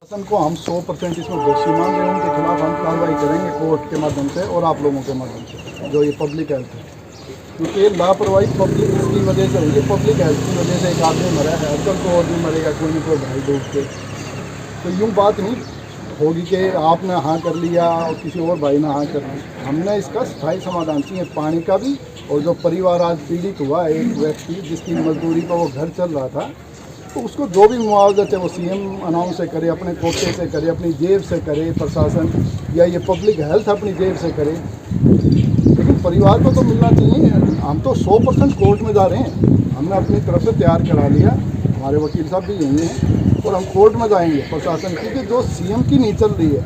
शासन को हम 100% इसमें दोषी मान रहे हैं। उनके खिलाफ हम कार्रवाई करेंगे कोर्ट के माध्यम से और आप लोगों के माध्यम से, जो ये पब्लिक हेल्थ है, क्योंकि ये लापरवाही पब्लिक इसकी वजह से हुई है। पब्लिक हेल्थ की वजह से एक आदमी मरा है, कल तो और भी मरेगा कोई न कोई भाई डूब के। तो यूँ बात नहीं होगी कि आपने हाँ कर लिया और किसी और भाई ने हाँ कर ली। हमने इसका स्थायी समाधान चाहिए, पानी का भी, और जो परिवार आज पीड़ित हुआ है, एक व्यक्ति जिसकी मजदूरी पर वो घर चल रहा था, तो उसको जो भी मुआवजा चाहे वो सीएम अनाउंस से करे, अपने कोटे से करे, अपनी जेब से करे प्रशासन, या ये पब्लिक हेल्थ अपनी जेब से करे, लेकिन परिवार को तो मिलना चाहिए। हम तो 100% कोर्ट में जा रहे हैं, हमने अपनी तरफ से तैयार करा लिया, हमारे वकील साहब भी यही हैं, और हम कोर्ट में जाएंगे प्रशासन की कि जो सीएम की नहीं चल रही है,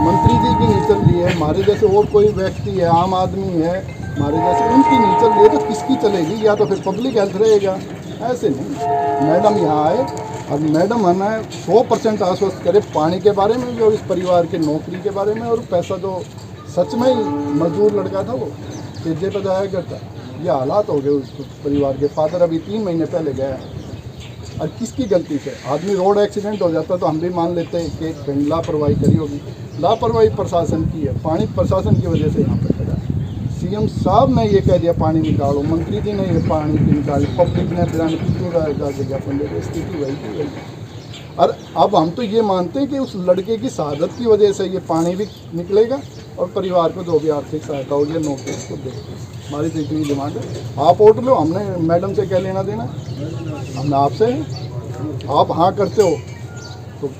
मंत्री जी की नहीं चल रही है, हमारे जैसे और कोई व्यक्ति है, आम आदमी है हमारे जैसे, उनकी नहीं चल रही है, तो किसकी चलेगी? या तो फिर पब्लिक हेल्थ रहेगा। ऐसे नहीं, मैडम यहाँ आए और मैडम हमें 100% आश्वस्त करे पानी के बारे में भी और इस परिवार के नौकरी के बारे में, और पैसा जो सच में ही मजदूर लड़का था वो तेजे पर जाया करता। ये हालात हो गए उस परिवार के। फादर अभी 3 महीने पहले गया, और किसकी गलती से? आदमी रोड एक्सीडेंट हो जाता तो हम भी मान लेते हैं कि कहीं लापरवाही करी होगी। लापरवाही प्रशासन की है, पानी प्रशासन की वजह से यहाँ पर खड़ा है। सीएम साहब ने ये कह दिया पानी निकालो, मंत्री जी ने ये पानी निकाली, पब्लिक ने फिर कितनी बार जाके ज्ञापन दे, स्थिति वही की वही। और अब हम तो ये मानते हैं कि उस लड़के की शहादत की वजह से ये पानी भी निकलेगा और परिवार को जो भी आर्थिक सहायता होगी नौकरी को देंगे। हमारी तो इतनी डिमांड है। आप वोट लो, हमने मैडम से क्या लेना देना, हमने आपसे है। आप हाँ करते हो तो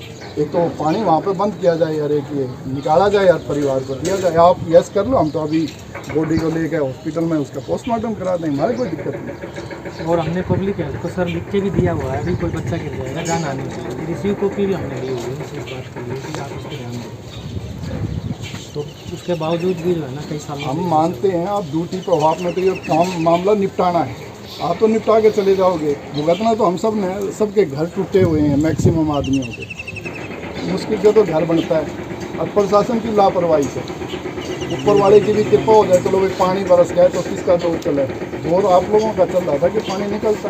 एक तो पानी वहाँ पे बंद किया जाए, यार एक ये निकाला जाए, यार परिवार को दिया जाए। आप यस कर लो, हम तो अभी बॉडी को लेकर हॉस्पिटल में उसका पोस्टमार्टम करा दें, हमारे कोई दिक्कत नहीं। और हमने पब्लिक हेल्थ को सर लिख के भी दिया हुआ है, अभी कोई बच्चा गिर जाएगा जान आने चाहिए, रिसीव कॉपी भी हमने ली हुई है इस बात के लिए कि आप उसको ध्यान दें। तो उसके बावजूद भी जो है ना कई साल हम मानते हैं आप ड्यूटी पर हो, आपने तो ये काम मामला निपटाना है, आप तो निपटा के चले जाओगे। भुगतना तो हम सब ने, सबके घर टूटे हुए हैं मैक्सिमम आदमियों के, मुश्किल से तो घर बनता है। और प्रशासन की लापरवाही से ऊपर वाले की भी कृपा हो जाए, चलो भाई पानी बरस गया तो किसका तो चले। और आप लोगों का चल रहा था कि पानी निकलता,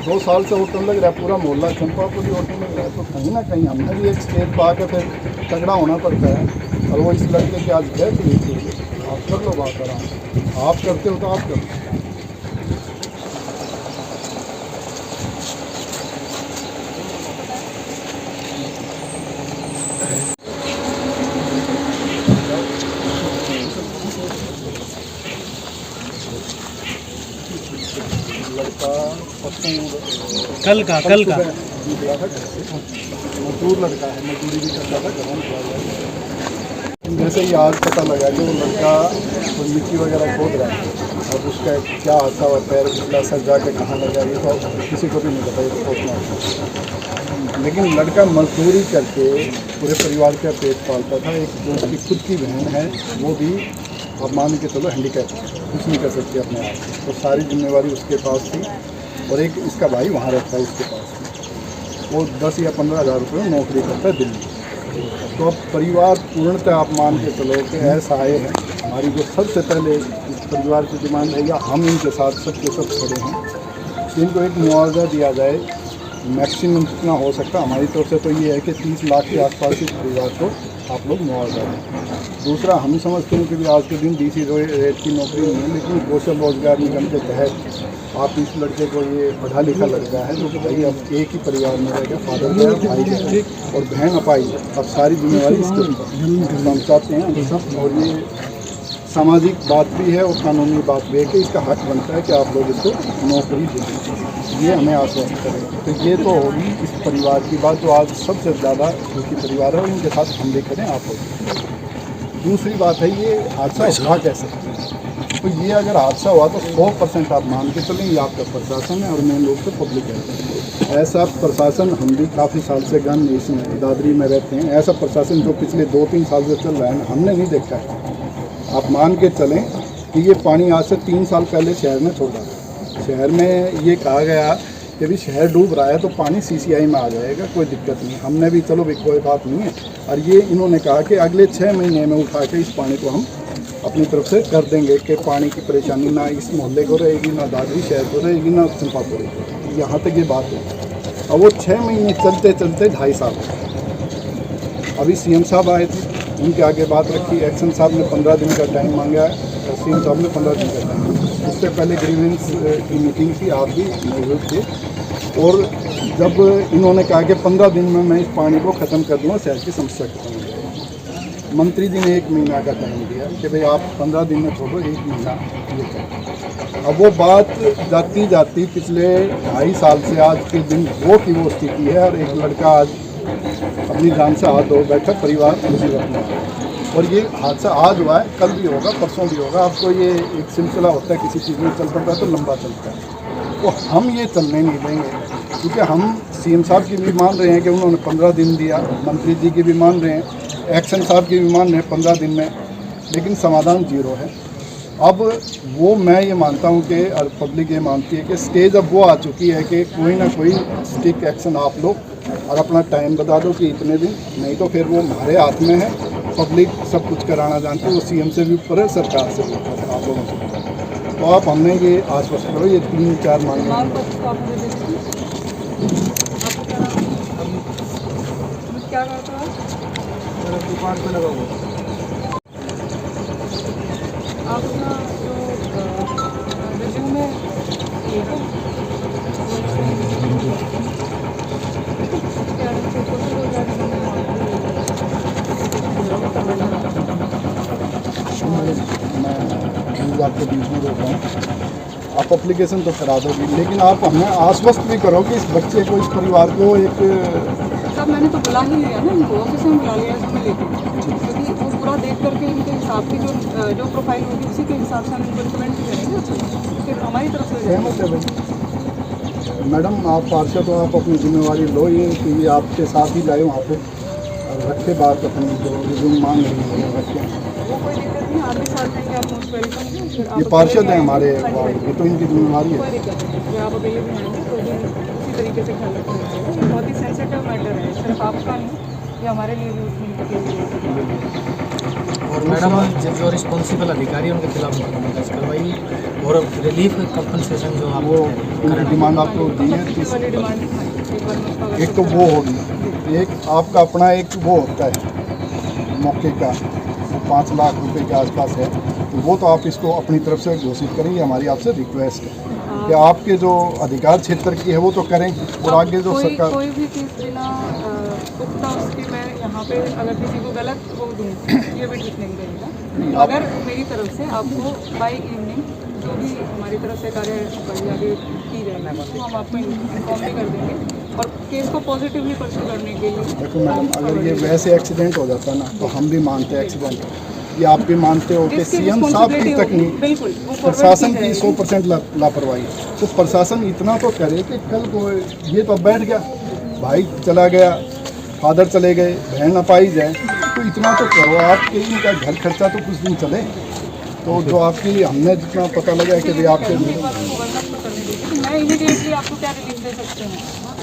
2 साल से होटल लग रहा है, पूरा मोहल्ला चंपापुरी होटल लग रहा है। तो कहीं ना कहीं हमने भी एक स्टेज पर आकर फिर तगड़ा होना पड़ता है। और वो इस लड़के की आज डेथ हुई थी, आप कर लो बात आराम, आप करते हो तो आप करो। लड़का कल का निकला था घर से, मजदूर लड़का है, मजदूरी भी करता था, घर में चला। जैसे ही आज पता लगा कि वो लड़का कोई मिट्टी वगैरह खोद रहा है, और उसका क्या हादसा हुआ, पैर फिसला, सर जाके कहाँ लगा, ये तो किसी को भी नहीं पता, ये तो सोचना। लेकिन लड़का मजदूरी करके पूरे परिवार का पेट पालता था। एक जो उसकी खुद की बहन है वो भी अब मान के चलो हैंडीकैप, कुछ नहीं कर सकती अपने आप, तो सारी जिम्मेवारी उसके पास थी। और एक इसका भाई वहाँ रहता है उसके पास में, वो 10 या 15 हज़ार रुपये नौकरी करता है दिल्ली। तो अब परिवार पूर्णतः आप मान के चलो कि ऐसा आए हैं। हमारी जो सबसे पहले इस परिवार की डिमांड है, या हम इनके साथ सबके सब खड़े हैं कि इनको एक मुआवजा दिया जाए, मैक्सिमम जितना हो सकता। हमारी तरफ से तो ये है कि 30 लाख के आसपास इस परिवार को आप लोग मुआवजा दें। दूसरा, हम समझते हैं कि भी आज के दिन डीसी रेट की नौकरी नहीं है, लेकिन कौशल रोजगार निगम के तहत आप इस लड़के को, ये पढ़ा लिखा लड़का है जो कि भाई अब एक ही परिवार में रहेगा, फादर गया, भाई गया और बहन अपाई, अब सारी जिम्मेवारी इसके ऊपर हम चाहते हैं हम सब। और ये सामाजिक बात भी है और कानूनी बात भी है कि इसका हक बनता है कि आप लोग इसको नौकरी दें, ये हमें आश्वस्त करें। तो ये तो होगी इस परिवार की बात, जो आज सबसे ज़्यादा दुखी परिवार है, उनके साथ हम भी करें आप लोग। दूसरी बात है, ये हादसा हुआ कैसे? तो ये अगर हादसा हुआ तो 100% आप मान के चलें ये आपका प्रशासन है, और मेन रूप से पब्लिक है। ऐसा प्रशासन हम भी काफ़ी साल से गन इसमें दादरी में रहते हैं, ऐसा प्रशासन जो पिछले 2-3 साल से चल रहा है हमने नहीं देखा है। आप मान के चलें कि ये पानी आज से 3 साल पहले शहर में छोड़ा था। शहर में ये कहा गया कि भी शहर डूब रहा है तो पानी सीसीआई में आ जाएगा, कोई दिक्कत नहीं। हमने भी चलो भी कोई बात नहीं है, और ये इन्होंने कहा कि अगले 6 महीने में उठा के इस पानी को हम अपनी तरफ से कर देंगे कि पानी की परेशानी ना इस मोहल्ले को रहेगी, ना दादरी शहर को रहेगी, ना चंपापुरी को। यहाँ तक ये बात है। और वो 6 महीने चलते चलते 2.5 साल अभी सीएम साहब आए थे, उनके आगे बात रखी, एक्शन साहब ने 15 दिन का टाइम मांगा है और सीएम साहब ने 15 दिन का टाइम। उससे पहले ग्रीवेंस की मीटिंग थी, आप भी मौजूद थे, और जब इन्होंने कहा कि 15 दिन में मैं इस पानी को ख़त्म कर दूँगा, शहर की समस्या खत्म हो जाएगी। मंत्री जी ने 1 महीना का टाइम दिया कि भाई आप 15 दिन में छोड़ो, 1 महीना ये करो। अब वो बात जाती जाती पिछले 2.5 साल से आज के दिन वो स्थिति है, और एक लड़का आज अपनी जान से हाथ धो बैठा, परिवार मुसीबत में है। और ये हादसा आज हुआ है, कल भी होगा, परसों भी होगा। आपको ये एक सिलसिला होता है, किसी चीज़ में चल पड़ता है तो लंबा चलता है, तो हम ये चलने नहीं देंगे, क्योंकि हम सीएम साहब की भी मान रहे हैं कि उन्होंने 15 दिन दिया, मंत्री जी की भी मान रहे हैं, एक्शन साहब की भी मान रहे हैं 15 दिन में, लेकिन समाधान जीरो है। अब वो मैं ये मानता हूँ कि और पब्लिक ये मानती है कि स्टेज अब वो आ चुकी है कि कोई ना कोई स्टिक एक्शन आप लोग और अपना टाइम बता दो कि इतने दिन, नहीं तो फिर वो हमारे हाथ में है। पब्लिक सब कुछ कराना जानती है, वो सीएम से भी ऊपर है, सरकार से भी ऊपर है, आप लोगों से ऊपर है। तो आप हमने ये आश्वस्त करो, ये 3-4 मांगे क्या करता है? दुकान पे लगा हुआ आप अपना जो रिज्यूम में ये है प्लीज़ आपके बीच में रोक रहा हूँ, आप एप्लीकेशन तो करा दोगी, लेकिन आप हमें आश्वस्त भी करो कि इस बच्चे को, इस परिवार को एक सब मैंने तो बुला ही लिया ना, इनको ऑफिस में बुला लिया, इसमें लेके, क्योंकि वो पूरा देख करके इनके हिसाब की जो प्रोफाइल होगी उसी के हिसाब से हम इनको रिकमेंड भी करेंगे, फिर हमारी तरफ से सहमत है भाई। मैडम आप पार्षद हो, आप अपनी जिम्मेवारी लो, ये कि ये आपके साथ ही जाए वहाँ पे और रखे बात अपनी, जो रिज्यूम मांग रही है रखें। वो कोई दिक्कत नहीं, आप भी साथ देंगे, आप मोस्ट वेलकम हैं। फिर आप ये पार्षद हैं हमारे हाँ जी, हाँ वार्ड जी। के, तो इनकी जिम्मेवारी कोई है। दिक्कत नहीं, फिर आप अभी भी आएंगे तो भी उसी तरीके से ख्याल रखना चाहिए। ये बहुत ही सेंसिटिव मैटर है, सिर्फ आपका नहीं, ये हमारे लिए भी उतनी और मैडम जो रिस्पॉन्सिबल अधिकारी हैं उनके खिलाफ मुकदमा दर्ज करवाइए, और रिलीफ कंपनसेशन जो आप वो उनकी डिमांड आपको दी है, वाली डिमांड दिखाई, एक बार मैं उसका एक तो वो होगी, एक आपका अपना एक वो होता है मौके का, वो 5 लाख रुपए के आसपास है, तो वो तो आप इसको अपनी तरफ से घोषित करेंगे। हमारी आपसे रिक्वेस्ट है कि आपके जो अधिकार क्षेत्र की है वो तो करें, और आगे जो सरकार कोई भी चीज़ बिना पुख्ता उसकी मैं यहाँ पे अगर किसी को गलत वो दूँ, ये भी ठीक नहीं रहेगा। अगर मेरी तरफ से आपको बाई इवनिंग जो भी हमारी तरफ से कार्यवाही आगे की जाएगी तो हम आपको इन्फॉर्म भी कर देंगे, और केस को पॉजिटिवली परस्यू करने के लिए। देखो मैडम, अगर ये वैसे एक्सीडेंट हो जाता ना तो हम भी मानते हैं एक्सीडेंट, ये आप भी मानते हो कि सीएम साहब की तकनीक, बिल्कुल वो प्रशासन की 100% लापरवाही, तो प्रशासन इतना तो करे कि कल को ये तो बैठ गया, भाई चला गया, फादर चले गए, बहन ना पाई जाए, तो इतना तो करो आपके इनका घर खर्चा तो कुछ दिन चले। तो जो आपकी हमने जितना पता लगा है कि भाई आपके मैं इमीडिएटली आपको क्या रिलीफ दे सकते हैं,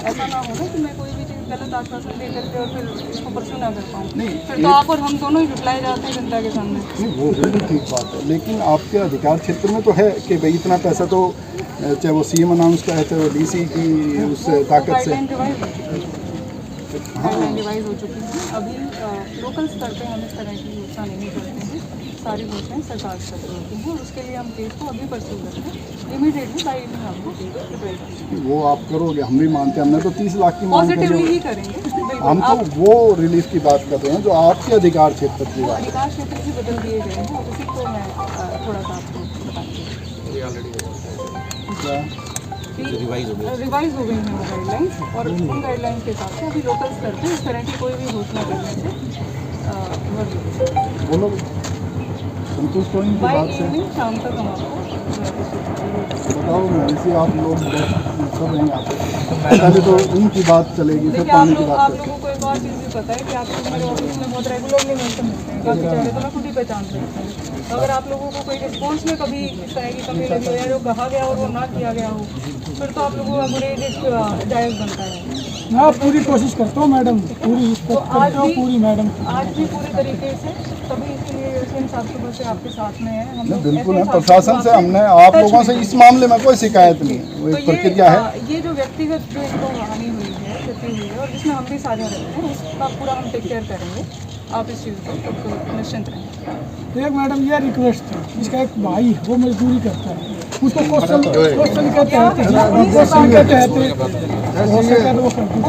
ऐसा ना हो ना कि मैं कोई भी चीज़ गलत आश्वासन दे करके और फिर इसको परस्यू ना कर पाऊँ, फिर तो आप और हम दोनों ही जुटलाए जाते हैं जनता के सामने। नहीं, वो बिल्कुल ठीक बात है, लेकिन आपके अधिकार क्षेत्र में तो है कि भाई इतना पैसा तो चाहे वो सीएम अनाउंस का है, चाहे वो डीसी की उस ताकत से गाइडलाइन रिवाइज हो चुकी है। अभी लोकल स्तर पे हम इस तरह की योजना नहीं करते हैं, सारी घोषणाएं सरकार स्तर पर होती हैं, और उसके लिए हम केस को अभी परस्यू करते हैं, इमीडिएटली बाई इवनिंग आपको केस वो आप करोगे, हम भी मानते हैं, हमने तो 30 लाख की मांग करी पॉजिटिवली है। ही करेंगे। बिल्कुल, हम तो वो रिलीफ की बात कर रहे हैं जो आपके अधिकार क्षेत्र की बात है। अधिकार क्षेत्र भी बदल दिए गए हैं, उसी को मैं थोड़ा सा आपको बताती हूँ। रिवाइज हो गई हैं वो गाइडलाइंस, और उन गाइडलाइंस के हिसाब से अभी लोकल स्तर पे इस तरह की कोई भी घोषणा करने से वो लोग संतुष्ट हो इनकी बाई बात से। इवनिंग शाम तक हम आपको बताओ वैसे आप लोग सब हैं यहाँ पे, पहले तो उनकी बात चलेगी, फिर देखिए, आप पानी की लोग बात आप चलेगी। लोगों को एक और चीज़ भी पता है कि आप लोग मेरे ऑफिस में बहुत रेगुलरली मिलते हैं, काफ़ी चेहरे तो मैं खुद ही पहचान सकती हूँ। तो अगर आप लोगों को कोई रिस्पॉन्स में कभी इस तरह की कमी लगी हो या जो कहा गया और वो ना किया गया हो, फिर तो आप लोगों का गुरेज जायज़ बनता है। मैं पूरी कोशिश करता हूँ मैडम, पूरी तो आज भी पूरी मैडम आज भी पूरे तरीके से तभी इसीलिए सीएम साहब सुबह से आपके साथ में है। हम लोग बिल्कुल है, ऐसे प्रशासन से हमने आप लोगों से इस मामले में कोई शिकायत नहीं है, वो तो एक प्रक्रिया है। ये जो व्यक्तिगत जो इनको हानि हुई है, क्षति हुई है और जिसमें हम भी साझा रहते हैं, उसका पूरा हम टेक केयर करेंगे। आप इस चीज़ को तो निश्चिंत रहें। एक मैडम ये रिक्वेस्ट है, इसका एक भाई है वो मजदूरी करता है, उसको क्वेश्चन के तहत हो सके तो वो कर दीजिए।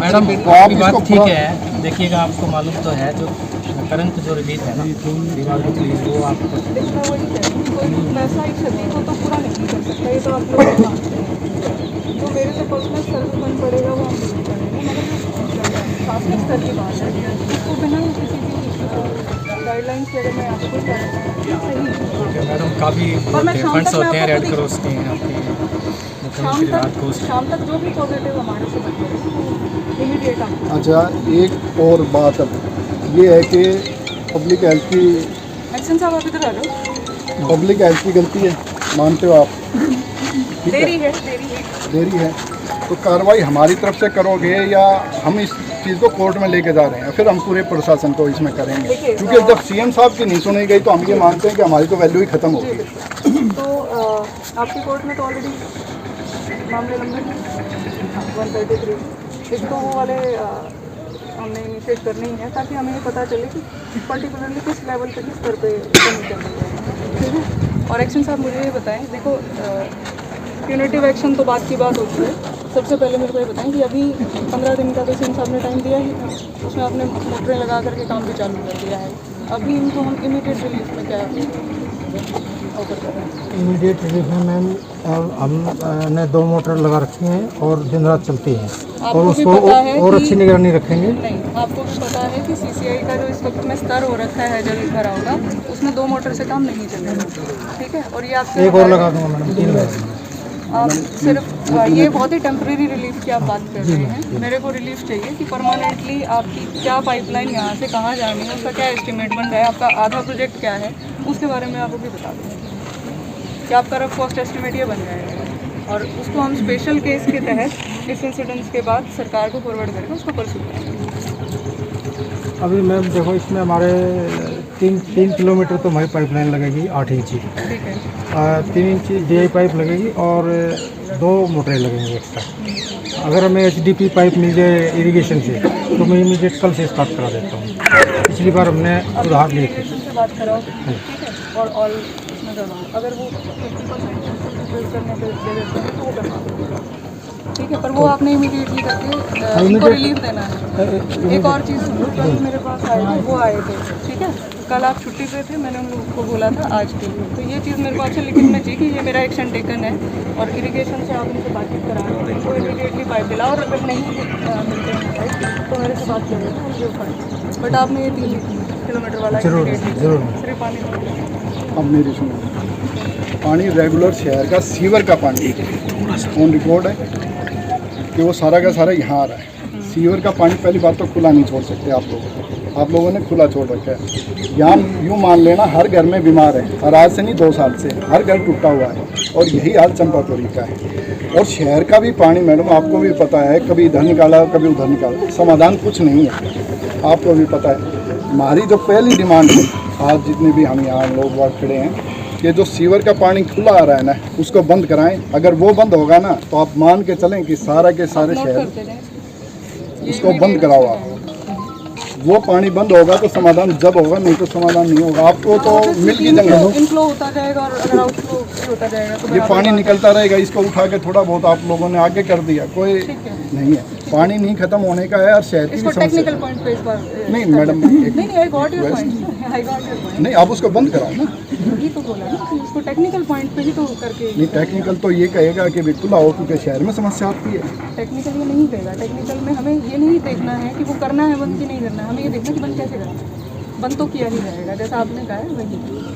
मैडम आपकी बात ठीक है। देखिएगा, आपको मालूम तो है जो करंट जो रिलीज है ना दिमाग प्लीज वो आप देखना वही है कि कोई पैसा ही क्षति को तो पूरा नहीं कर सकता, ये तो आप लोग जानते हैं। जो मेरे से पर्सनल सर्विस फंड पड़ेगा वो हम डिलीट करेंगे, मगर शासनिक स्तर की बात है उसको बिना किसी भी गाइडलाइंस के अगर मैं आपको सही मैडम काफ़ी फंड्स होते हैं रेड क्रॉस के हैं आपके मुख्यमंत्री राहत कोष। शाम तक जो भी पॉजिटिव हमारे से बचे इमीडिएट आपको। अच्छा, एक और बात अब ये है कि पब्लिक हेल्थ की एक्शन साहब आप इधर आ जाओ। पब्लिक हेल्थ की गलती है, मानते हो आप? ठीक है, देरी है तो कार्रवाई हमारी तरफ से करोगे या हम इस चीज़ को कोर्ट में लेके जा रहे हैं, फिर हम पूरे प्रशासन को इसमें करेंगे? क्योंकि जब सीएम साहब की नहीं सुनी गई तो हम ये मानते हैं कि हमारी तो वैल्यू ही खत्म हो गई। तो आपकी कोर्ट में तो ऑलरेडी मामले लंबे हैं 133। एक तो वो वाले हमने इनिशिएट करने ही है ताकि हमें ये पता चले कि पर्टिकुलरली किस लेवल पे किस स्तर पे कमी चल रही है, ठीक है। और एक्शन साहब मुझे ये बताएं, देखो प्यूनिटिव एक्शन तो बात की बात होती है। सबसे पहले मेरे को ये बताएं कि अभी 15 दिन का तो सीएम साहब ने टाइम दिया ही था, उसमें आपने मोटरें लगा करके काम भी चालू कर दिया है। अभी इनको हम इमीडिएट रिलीफ में क्या ऑफर कर रहे हैं? इमीडिएट रिलीफ में मैम हमने 2 मोटर लगा रखी हैं और दिन रात चलती हैं और उसको और अच्छी निगरानी रखेंगे। नहीं, आपको भी पता है कि सीसीआई का जो इस वक्त में स्तर हो रखा है जल भराव का, उसमें 2 मोटर से काम नहीं चलेगा, ठीक है। और ये आपसे एक और लगा दूंगा मैडम, 3 लगा दूंगा। आप सिर्फ ये बहुत ही टेम्परेरी रिलीफ की आप बात कर रहे हैं। मेरे को रिलीफ चाहिए कि परमानेंटली आपकी क्या पाइपलाइन यहाँ से कहाँ जानी है, उसका क्या एस्टिमेट बन रहा है, आपका आधा प्रोजेक्ट क्या है, उसके बारे में आपको भी बता दूँ कि आपका रफ कॉस्ट एस्टिमेट ये बन जाएगा और उसको हम स्पेशल केस के तहत इस इंसिडेंट्स के बाद सरकार को फॉरवर्ड करके उसको परस्यू करेंगे। अभी मैम देखो, इसमें हमारे 3 किलोमीटर तो हमारी पाइपलाइन लगेगी 8 इंची, ठीक है, 3 इंची DI पाइप लगेगी और 2 मोटरें लगेंगी एक्स्ट्रा। अगर हमें HDP पाइप मिल जाए इरिगेशन से तो मैं इमीडिएट कल से स्टार्ट करा देता हूँ। पिछली बार हमने उधार ली थी। से बात कराओ, ठीक है, और ऑल उसमें करवाओ। अगर वो 50% करने के दे देते हैं तो वो करवाओ, ठीक है। पर वो आपने इमीडिएटली करके उनको रिलीफ देना है। एक और चीज़ सुनो, कल मेरे पास आए थे, वो आए थे, ठीक है। कल आप छुट्टी पे थे, मैंने उन लोगों को बोला था आज के लिए, तो ये चीज़ मेरे को आपसे लिखित में चाहिए कि ये मेरा एक्शन टेकन है और इरिगेशन से आप उनसे बातचीत करा रहे हैं, तो इमीडिएटली पाइप दिला। और अगर नहीं मिलते हैं पाइप तो मेरे से बात कर रहे थे मुझे उठाए, बट आपने ये 3 किलोमीटर वाला सिर्फ पानी। अब मेरी सुनो, पानी रेगुलर शहर का सीवर का पानी ऑन रिकॉर्ड है कि वो सारा का सारा यहाँ आ रहा है। सीवर का पानी पहली बात तो खुला नहीं छोड़ सकते आप लोगों ने खुला छोड़ रखा है। यहाँ यूँ मान लेना हर घर में बीमार है, और आज से नहीं 2 साल से हर घर टूटा हुआ है, और यही हाल चंपापुरी का है। और शहर का भी पानी मैडम आपको भी पता है, कभी इधर निकाला कभी उधर निकाला, समाधान कुछ नहीं है, आपको भी पता है। हमारी जो पहली डिमांड है, आज जितने भी हम यहाँ लोग वहाँ खड़े हैं, कि जो सीवर का पानी खुला आ रहा है ना उसको बंद कराएं। अगर वो बंद होगा ना तो आप मान के चलें कि सारा के सारे शहर उसको बंद कराओ। आप वो पानी बंद होगा तो समाधान जब होगा, नहीं तो समाधान नहीं होगा। आपको तो मिल की जगह इनफ्लो होता जाएगा और अगर आउटफ्लो होता जाएगा तो ये पानी निकलता रहेगा। इसको उठा के थोड़ा बहुत आप लोगों ने आगे कर दिया, कोई नहीं है। पानी नहीं खत्म होने का है और शहर की भी समस्या टेक्निकल पॉइंट पे इस बार नहीं मैडम, नहीं I got your point, I got your point. नहीं आप उसको बंद कराओ ना, यही तो बोला ना कि उसको टेक्निकल पॉइंट पे ही तो करके। नहीं टेक्निकल तो ये कहेगा कि भी खुला हो, क्योंकि शहर में समस्या आती है। टेक्निकल ये नहीं कहेगा, टेक्निकल में हमें ये नहीं देखना है कि वो करना है बंद कि नहीं करना है, हमें ये देखना है कि बंद कैसे करना है। बंद तो किया ही जाएगा जैसा आपने कहा है वही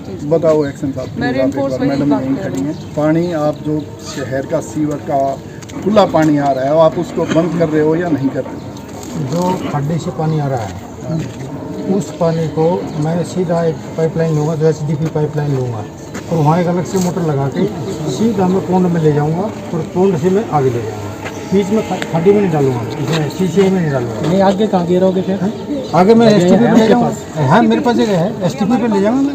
चीज़। बताओ एक्शन साहब, मैं रेनफोर्स वही मैडम बात नहीं कर खड़ी रही हैं। पानी आप जो शहर का सीवर का खुला पानी आ रहा है, आप उसको बंद कर रहे हो या नहीं कर रहे हो? जो खड्डे से पानी आ रहा है उस पानी को मैं सीधा एक पाइपलाइन लूँगा, जो HDP पाइपलाइन लूँगा, और वहाँ एक अलग से मोटर लगा के सीधा मैं पोंड में ले जाऊँगा और पोंड से मैं आगे ले जाऊँगा। बीच में खड्डी में नहीं डालूंगा, इसमें CCI में नहीं डालूंगा। नहीं आगे कहाँ गिरोगे फिर? आगे मैं STP पे ले जाऊँगा। हाँ मेरे पास जगह है, STP पे ले जाऊँगा मैं।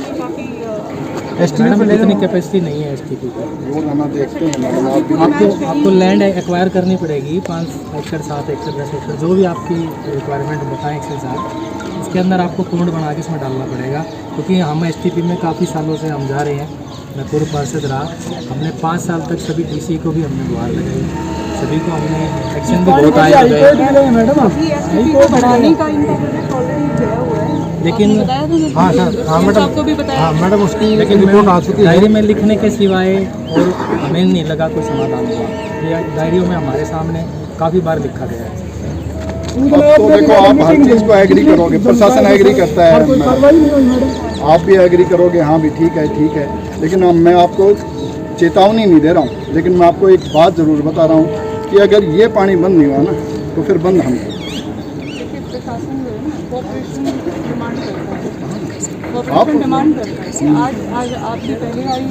मैडम इतनी कैपेसिटी नहीं है STP की। वो ना देखते हैं मैडम, आप भी आपको लैंड एक्वायर करनी पड़ेगी 5 एकड़ 7 एकड़ 10 एकड़ जो भी आपकी रिक्वायरमेंट बताएं इसके साथ, उसके अंदर आपको कुंड बना के इसमें डालना पड़ेगा। क्योंकि हम STP में काफ़ी सालों से हम जा रहे हैं, मैं पूर्व पार्षद रहा, हमने 5 साल तक सभी DC को भी हमने गुहार लगाई, सभी को हमने एक्शन भी बहुत आए हुए हैं। मैडम अभी STP को बढ़ाने का इनका प्रोजेक्ट ऑलरेडी गया हुआ है, लेकिन हाँ सर, हाँ मैडम, आपको भी बताया। हाँ मैडम, उसकी लेकिन रिपोर्ट आ चुकी है। डायरी में लिखने के सिवाय और हमें नहीं लगा कोई समाधान हुआ। ये डायरियों में हमारे सामने काफ़ी बार लिखा गया है। अब तो देखो, आप हर चीज़ को एग्री करोगे, प्रशासन एग्री करता है, कार्रवाई नहीं हुई मैडम। आप भी एग्री करोगे, हाँ भी ठीक है, लेकिन अब मैं आपको चेतावनी नहीं दे रहा हूँ, लेकिन मैं आपको एक बात ज़रूर बता रहा हूँ कि अगर ये पानी बंद नहीं हुआ ना तो फिर बंद हम देखिए, प्रशासन जो है ना कोऑपरेशन डिमांड करता है, कोऑपरेशन डिमांड करता है कि आज आप भी पहली बार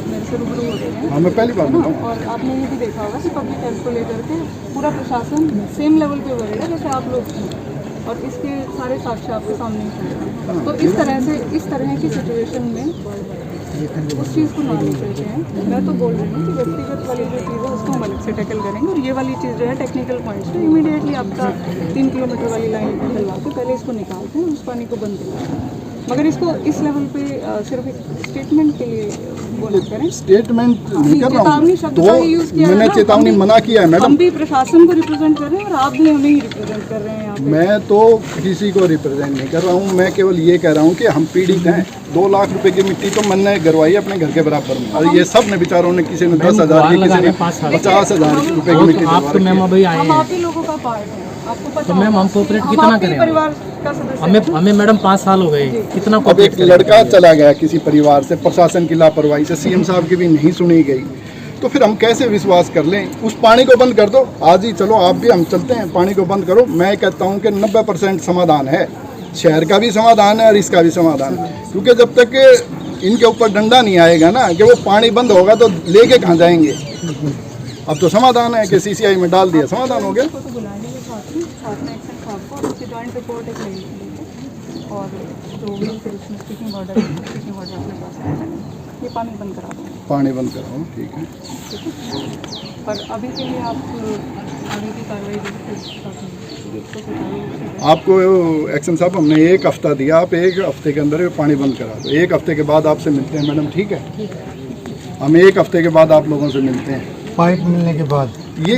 मेरे से रूबरू हो रहे हैं। हाँ, मैं पहली बार है ना? बताऊँ। और आपने ये भी देखा होगा कि पब्लिक हेल्थ को लेकर के पूरा प्रशासन सेम लेवल पे बढ़ेगा जैसे आप लोग हैं, और इसके सारे साक्ष्य आपके सामने ही हैं। तो इस तरह की सिचुएशन में उस चीज़ को ना लेते हैं। मैं तो बोल रही हूँ कि व्यक्तिगत वाली जो चीज़ है उसको हम अलग से टैकल करेंगे, और ये वाली चीज़ जो है टेक्निकल पॉइंट्स पे इमीडिएटली आपका 3 किलोमीटर वाली लाइन निकलवा के पहले इसको निकालते हैं, उस पानी को बंद करते हैं। मगर इसको इस लेवल पे सिर्फ एक स्टेटमेंट के लिए वो ना करें। स्टेटमेंट नहीं कर रहा चेतावनी हूँ, शब्द का यूज़ तो किया है मैंने ना, चेतावनी मना किया है मैडम। हम भी प्रशासन को रिप्रेजेंट कर रहे हैं और आप भी हमें ही रिप्रेजेंट कर रहे हैं यहाँ पे। मैं तो किसी को रिप्रेजेंट नहीं कर रहा हूँ, मैं केवल ये कह रहा हूँ कि हम पीड़ित हैं। 2 लाख रुपए की मिट्टी तो मैंने गरवाई अपने घर के बराबर में, और ये सब ने बेचारों ने, किसी ने 10,000 की, किसी ने 50,000 रुपए की मिट्टी आप तो मैम अभी आए हम हैं, आप ही लोगों का पार्ट है, आपको पता तो मैम हम कोऑपरेट कितना आपके करें? परिवार का सदस्य हमें मैडम 5 साल हो गए, कितना अब कोऑपरेट एक करें? लड़का चला गया किसी परिवार से, प्रशासन की लापरवाही से, CM साहब की भी नहीं सुनी गई, तो फिर हम कैसे विश्वास कर लें? उस पानी को बंद कर दो आज ही, चलो आप भी, हम चलते हैं, पानी को बंद करो। मैं कहता हूं कि 90% समाधान है, शहर का भी समाधान है और इसका भी समाधान है, क्योंकि जब तक इनके ऊपर डंडा नहीं आएगा ना कि वो पानी बंद होगा तो लेके कहाँ जाएंगे। अब तो समाधान है कि CCI में डाल दिया, समाधान हो गया। को तो बुलाएंगे साथ में एक्शन साहब को, और उसकी जॉइंट रिपोर्ट एक लेंगे, और जो भी फिर उसमें स्पीकिंग ऑर्डर अपने पास है, ये पानी बंद करा दो, पानी बंद कराओ, ठीक है। ठीक है। पर अभी के लिए आप आगे की कार्रवाई आपको एक्शन साहब हमने 1 हफ्ता दिया, आप 1 हफ्ते के अंदर पानी बंद करा दो। 1 हफ्ते के बाद आपसे मिलते हैं मैडम, ठीक है? हम 1 हफ्ते के बाद आप लोगों से मिलते हैं। पाइप मिलने के बाद ये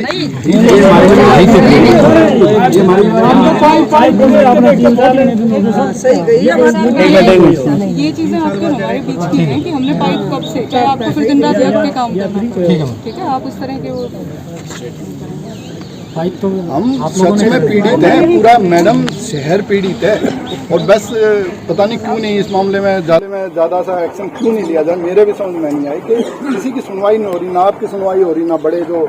ये चीज़ें आपके हमारे बीच की हैं कि हमने पाइप कब से, चाहे आपको फिर दिन रात जग के काम करना पड़े, ठीक है? आप उस तरह के वो पाइप तो हम सच में पीड़ित हैं, पूरा मैडम शहर पीड़ित है, और बस पता नहीं क्यों नहीं इस मामले में ज़्यादा सा एक्शन क्यों नहीं लिया जाए। मेरे भी समझ में नहीं आई कि किसी की सुनवाई नहीं हो रही, ना आपकी सुनवाई हो रही, ना बड़े जो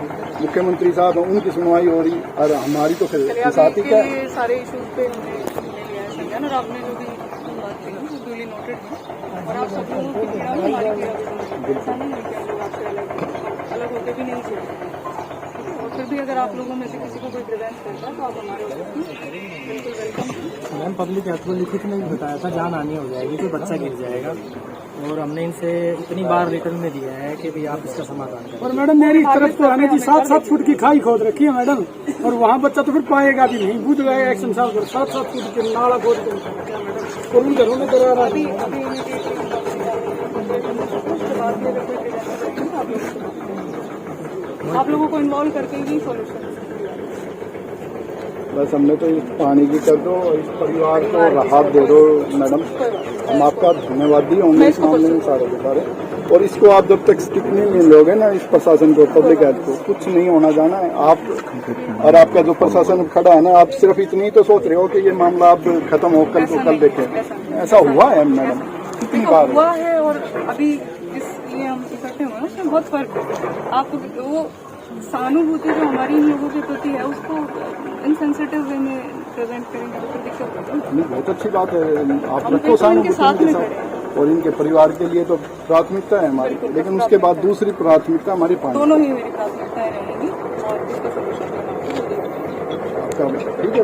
मुख्यमंत्री साहब हैं उनकी सुनवाई हो रही, और हमारी तो फिर साथी का सारे इशूज पे हमने लिया है संज्ञान, और आपने जो भी बात की वो ड्यूली नोटेड है, और आप सब लोगों की पीड़ा में हमारी पीड़ा ऐसा नहीं है कि हम लोग आपसे अलग होकर भी नहीं सोचते, और फिर भी अगर आप लोगों में से किसी को कोई प्रेजेंस करता है तो आप हमारे बिल्कुल वेलकम। मैम पब्लिक हेल्थ को लिखित में भी बताया था, जान हानि हो जाएगी, कोई बच्चा गिर जाएगा, और हमने इनसे इतनी बार रिटर्न में दिया है कि भाई आप इसका समाधान करें। और मैडम मेरी तरफ तो आने की 7-7 फुट की खाई खोद रखी है मैडम, और वहाँ बच्चा तो फिर पाएगा भी नहीं, बुझ गया एक्शन साहब पर 7-7 फुट के नाला खोद के निकाला मैडम, और उन घरों में करा रहा है। आप लोगों को इन्वॉल्व करके ही सॉल्यूशन। बस हमने तो इस पानी की कर दो, इस परिवार को राहत दे दो मैडम, हम आपका धन्यवादी होंगे इस मामले में सारे के सारे। और इसको आप जब तक स्टिक नहीं मिलोगे ना, इस प्रशासन को, पब्लिक हेल्थ को, कुछ नहीं होना जाना है। आप और आपका जो प्रशासन खड़ा है ना, आप सिर्फ इतनी तो सोच रहे हो कि ये मामला आप खत्म हो, कल तो कल देखें। ऐसा हुआ है मैडम, कितनी बार हुआ है, और अभी इसलिए हम इकट्ठे हुए हैं, उसमें बहुत फर्क है। आप वो सहानुभूति जो हमारी इन लोगों के प्रति है उसको इनसेंसिटिव वे में प्रेजेंट करेंगे तो फिर दिक्कत होगी। बहुत अच्छी बात है, आप हम रखो तो इनके साथ में सहानुभूति, और इनके परिवार के लिए तो प्राथमिकता है हमारी, लेकिन उसके बाद दूसरी प्राथमिकता हमारी पानी। दोनों ही मेरी प्राथमिकताएं रहेंगी, और इसका सोल्यूशन आपका ठीक है।